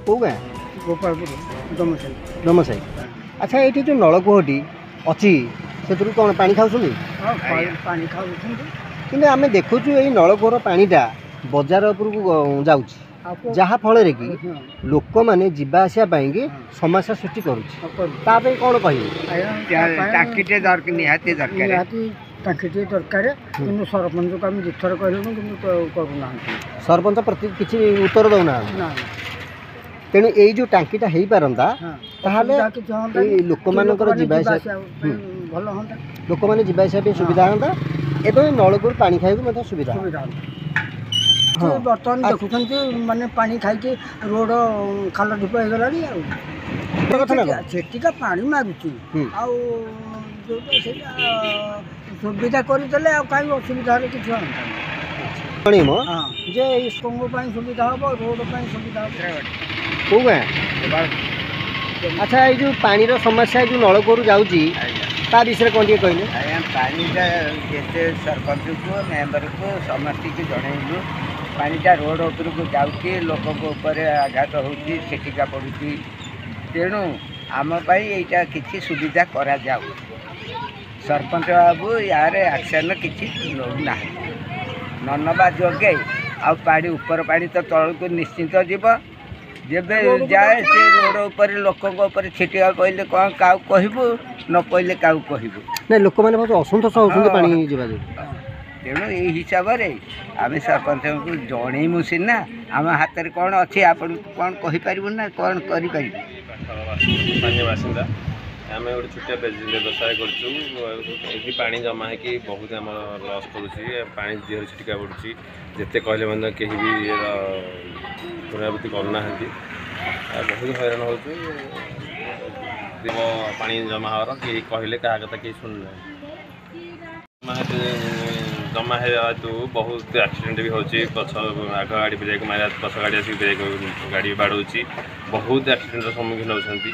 कौ गाँ गोपालपुर डोमसाई डोमसाई। अच्छा ये जो नलकूहटी अच्छी से कौन पानी खाऊ पानी खाऊ कि आम देखु ये नलकूहर पानीटा बजार उपरक जहाँ फल कि लोक मैंने जीवा आसापी की समस्या सृष्टि करुँचे कौन कहे टाँकीटे दरकार कि सरपंच को आम दुथर कहलुँ कि करूना सरपंच प्रति किसी उत्तर दौना तेणु यही जो टाँकीटा हो पारंता लोक मान भल हाँ लोक मैंने जीवा आसापी सुविधा हाँ एवं नलकूर पानी खाई सुविधा हाँ बर्तमान देखुं माने पानी खाई रोड खाल ढिप हो गला सेठिका पानी मारुची सुविधा करदे कहीं असुविधा किसी हाँ सुविधा हम रोड सुविधा कौ गाँ अच्छा ये जो पानी समस्या जो नलकूर जाऊँगी ता विषय कौन टे कहले पानीटा जिते सरपंच को मेम्बर को समस्त को जनइलु पानीटा रोड उपरक जाऊँगी लोक आघात होटिका पड़ुची तेणु आमपाई यहाँ किसी सुविधा करा जाऊ सरपंच बाबू यार एक्शन किसी नौना न नवा जोगे आड़ी ऊपर पानी तो तल को निश्चिंत जीव जब जाए से रोड उपर लोक छिटिया पहले कौन क्या कहबू न पहले क्या कहबू ना लोक मैंने बहुत असंतोष होती पानी जावा तेणु यही हिसाब से आम सरपंच को जनइमु सीना आम हाथ में कौन अच्छे आपन कौन कहीपर ना कौन कर बासिंदा आम गोटे छोटिया व्यवसाय कर पानी जमा हो बहुत आम लस करुँची पानी देह छिटिका पड़ुची जिते कहले कहीं भी पुनरावृत्ति करना बहुत हैरान हो पानी जमा हर कि कहले क्या कथा कहीं शुणुना जमा है बहुत एक्सीडेंट भी होची पछ आग गाड़ी ब्रेक मारा पछ गाड़ी आसिक ब्रेक गाड़ी बाड़ौची बहुत एक्सीडेंट सम्मुखीन होती